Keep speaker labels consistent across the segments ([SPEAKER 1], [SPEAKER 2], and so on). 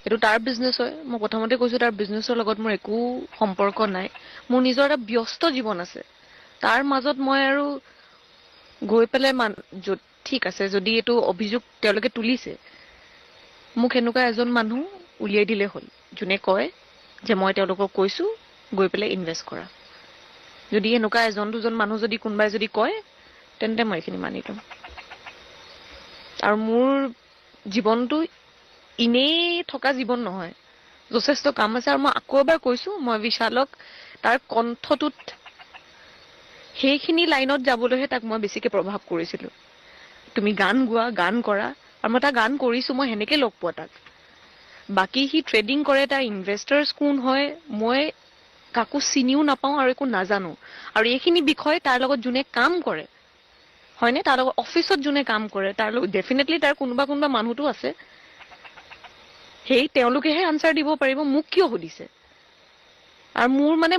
[SPEAKER 1] এইটো তাৰ বিজনেছ হয়। মই প্ৰথমতে কৈছোঁ তাৰ বিজনেছৰ লগত মোৰ একো সম্পৰ্ক নাই। মোৰ নিজৰ এটা ব্যস্ত জীৱন আছে। তাৰ মাজত মই আৰু গৈ পেলাই ঠিক আছে, যদি এইটো অভিযোগ তেওঁলোকে তুলিছে, মোক এনেকুৱা এজন মানুহ উলিয়াই দিলে হ'ল, যোনে কয় যে মই তেওঁলোকক কৈছোঁ গৈ পেলাই ইনভেষ্ট কৰা। যদি এনেকুৱা এজন দুজন মানুহ যদি কোনোবাই যদি কয়, তেন্তে মই এইখিনি মানি ল'ম। আৰু মোৰ জীৱনটো এনেই থকা জীৱন নহয়, যথেষ্ট কাম আছে। আৰু মই আকৌ এবাৰ কৈছোঁ, মই বিশালক তাৰ কণ্ঠটোত সেইখিনি লাইনত যাবলৈহে তাক মই বেছিকৈ প্ৰভাৱ কৰিছিলোঁ। তুমি গান গোৱা, গান কৰা। আৰু মই তাক গান কৰিছোঁ, মই সেনেকৈ লগ পোৱা তাক। বাকী সি ট্ৰেডিং কৰে, তাৰ ইনভেষ্টাৰ্ছ কোন হয় মই কাকো চিনিও নাপাওঁ আৰু একো নাজানো। আৰু এইখিনি বিষয় তাৰ লগত যোনে কাম কৰে, হয়নে, তাৰ লগত অফিচত যোনে কাম কৰে, তাৰ লগত ডেফিনেটলি তাৰ কোনোবা কোনোবা মানুহটো আছে, সেই তেওঁলোকেহে আনচাৰ দিব পাৰিব মোক কিয় সুধিছে। আৰু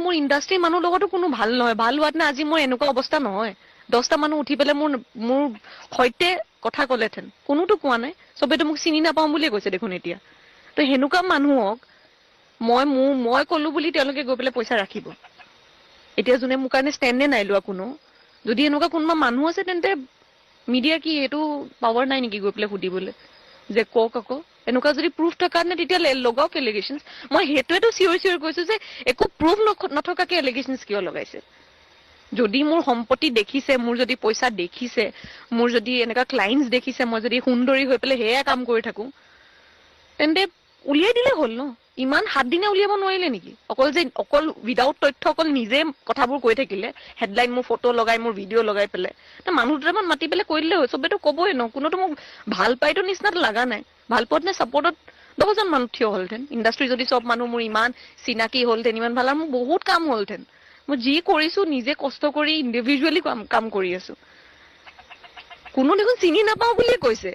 [SPEAKER 1] মোৰ ইণ্ডাষ্ট্ৰীৰ মানুহৰ লগতো কোনো ভাল নহয়। ভাল হোৱাত নে আজি মোৰ এনেকুৱা অৱস্থা নহয়। 10টা মানুহ উঠি পেলাই মোৰ সৈতে কথা ক'লেহেঁতেন, কোনোতো কোৱা নাই। চবেতো মোক চিনি নাপাওঁ বুলিয়ে কৈছে দেখোন এতিয়া। তো সেনেকুৱা মানুহক মই ক'লো বুলি তেওঁলোকে গৈ পেলাই পইচা ৰাখিব। এতিয়া যোনে মোৰ কাৰণে ষ্টেণ্ডে নাই লোৱা কোনো, যদি এনেকুৱা কোনোবা মানুহ আছে, তেন্তে মিডিয়া কি এইটো পাৱাৰ নাই নেকি গৈ পেলাই সুধিবলৈ যে কওক আকৌ। এনেকুৱা যদি প্ৰুফ থকা নে তেতিয়া লগাওক এলিগেশ্যনছ। মই সেইটোৱেতো চিঞৰি কৈছোঁ যে একো প্ৰুফ নথকাকে এলিগেশ্যনছ কিয় লগাইছে। যদি মোৰ সম্পত্তি দেখিছে, মোৰ যদি পইচা দেখিছে, মোৰ যদি এনেকুৱা ক্লাইণ্টছ দেখিছে, মই যদি সুন্দৰী হৈ পেলাই সেয়া কাম কৰি থাকোঁ, তেন্তে উলিয়াই দিলে হ'ল ন। ইমান 7 দিনে উলিয়াব নোৱাৰিলে নেকি? অকল উইদাউট তথ্য, অকল নিজে কথাবোৰ কৈ থাকিলে, হেডলাইন মোৰ ফটো লগাই, মোৰ ভিডিঅ' লগাই পেলাই, তো মানুহ দুটামান মাতি পেলাই কৈ দিলে হয়। চবেতো ক'বই ন, কোনোতো মোক ভাল পাইতো নিচিনাতো লগা নাই। ভাল পোৱাত নে ছাপৰ্টত 10জন মানুহ থিয় হ'লহেঁতেন। ইণ্ডাষ্ট্ৰী যদি চব মানুহ মোৰ ইমান চিনাকি হ'লহেঁতেন, ইমান ভাল, আৰু মোৰ বহুত কাম হ'লহেঁতেন। মই যি কৰিছোঁ নিজে কষ্ট কৰি ইণ্ডিভিজুৱেলি কাম কৰি আছোঁ। কোনো দেখোন চিনি নাপাওঁ বুলিয়ে কৈছে।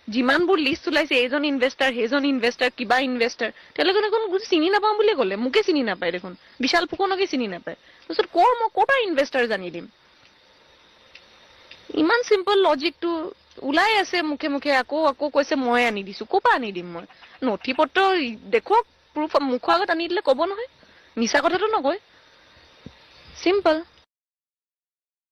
[SPEAKER 1] যিমানবোৰ লিষ্ট ওলাইছে, এইজন ইনভেষ্টাৰ, সেইজন ইনভেষ্টাৰ, কিবা ইনভেষ্টাৰ, তেওঁলোকে দেখোন চিনি নাপাওঁ বুলিয়ে ক'লে। মোকে চিনি নাপায় দেখোন, বিশাল ফুকনকে চিনি নাপায়। তাৰপিছত মই ক'ৰ পৰা ইনভেষ্টাৰ জানি দিম? ইমান চিম্পল লজিকটো ওলাই আছে মুখে মুখে। আকৌ কৈছে মই আনি দিছোঁ। ক'ৰ পৰা আনি দিম মই? নথি পত্ৰ দেখুৱাওক, প্ৰুফ মুখৰ আগত আনি দিলে ক'ব নহয়, মিছা কথাটো নকয়। চিম্পল।